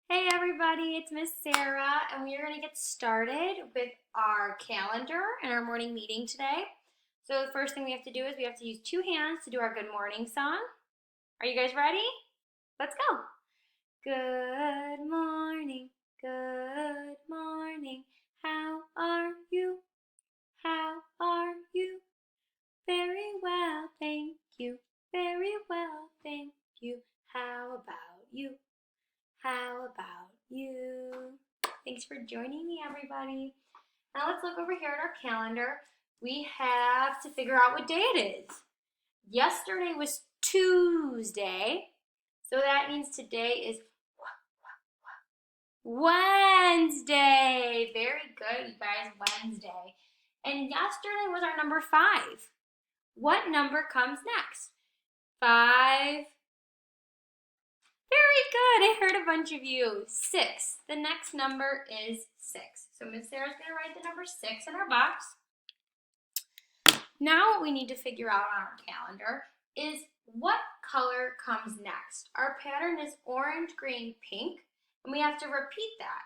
Hey everybody, it's Miss Sarah, and we are going to get started with our calendar and our morning meeting today. So the first thing we have to do is we have to use two hands to do our good morning song. Are you guys ready? Let's go. Good morning, how are you? How are you? Very well, thank you. Very well, thank you. How about you? How about you? Thanks for joining me, everybody. Now let's look over here at our calendar. We have to figure out what day it is. Yesterday was Tuesday, so that means today is Wednesday. Very good, you guys, Wednesday. And yesterday was our number 5. What number comes next? 5. Very good. I heard a bunch of you. 6. The next number is 6. So Miss Sarah's going to write the number 6 in our box. Now what we need to figure out on our calendar is what color comes next. Our pattern is orange, green, pink, and we have to repeat that.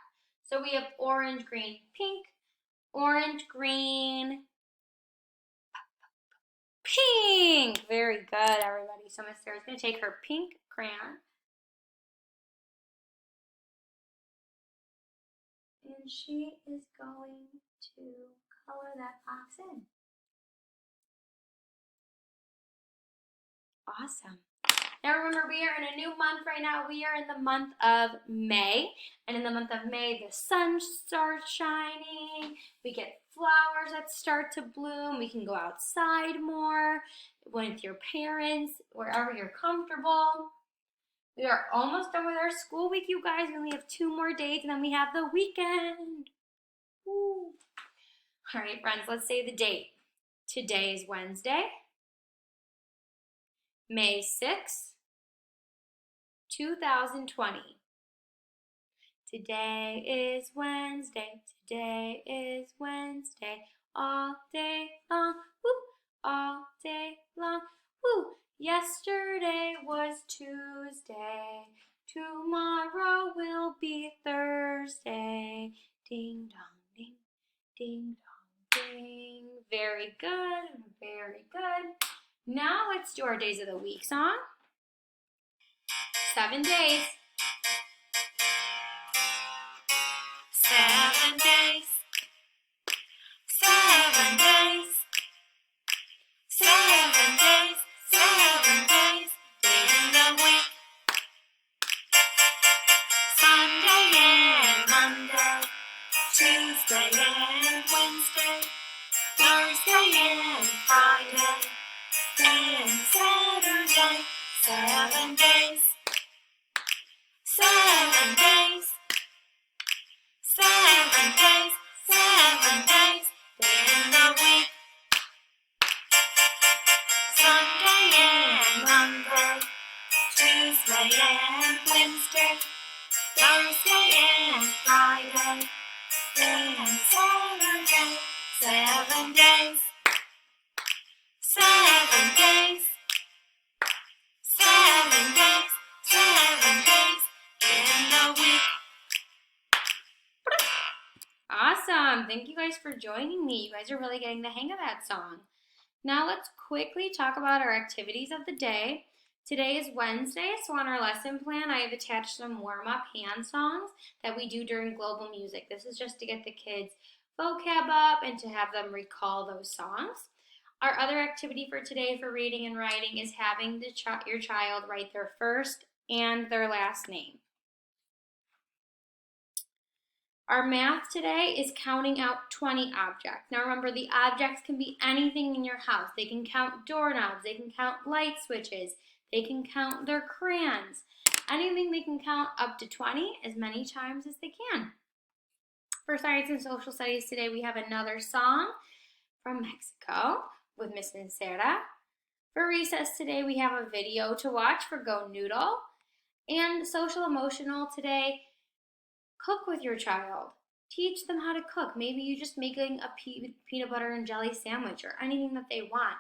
So we have orange, green, pink, orange, green, pink. Very good, everybody. So Miss Sarah's going to take her pink crayon and she is going to color that box in. Awesome. Now remember, we are in a new month right now. We are in the month of May. And in the month of May, the sun starts shining. We get flowers that start to bloom. We can go outside more with your parents, wherever you're comfortable. We are almost done with our school week, you guys. We only have 2 more days, and then we have the weekend. Woo. All right, friends, let's say the date. Today is Wednesday, May 6th, 2020. Today is Wednesday, today is Wednesday, all day long, woo, all day long, woo. Yesterday was Tuesday, tomorrow will be Thursday. Ding dong ding, ding dong ding. Very good, very good. Now let's do our days of the week song. 7 days. 7 days, 7 days, 7 days, 7 days in the week. Sunday and Monday, Tuesday and Wednesday, Thursday and Friday, then Saturday. 7 days, 7 days, 7 days, 7 days in the week. Sunday and Monday, Tuesday and Wednesday, Thursday and Friday, then Saturday. 7 days, 7 days, 7 days, 7 days in the week. Awesome. Thank you guys for joining me. You guys are really getting the hang of that song. Now let's quickly talk about our activities of the day. Today is Wednesday, so on our lesson plan, I have attached some warm-up hand songs that we do during Global Music. This is just to get the kids' vocab up and to have them recall those songs. Our other activity for today for reading and writing is having your child write their first and their last name. Our math today is counting out 20 objects. Now remember, the objects can be anything in your house. They can count doorknobs, they can count light switches, they can count their crayons. Anything they can count up to 20 as many times as they can. For Science and Social Studies today, we have another song from Mexico with Miss Sarah. For recess today, we have a video to watch for Go Noodle. And social emotional today, cook with your child. Teach them how to cook. Maybe you just making a peanut butter and jelly sandwich or anything that they want.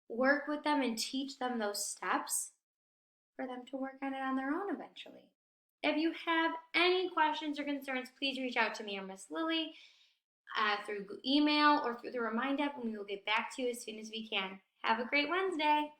Work with them and teach them those steps for them to work on it on their own eventually. If you have any questions or concerns, please reach out to me or Miss Lily through email or through the Remind app, and we will get back to you as soon as we can. Have a great Wednesday.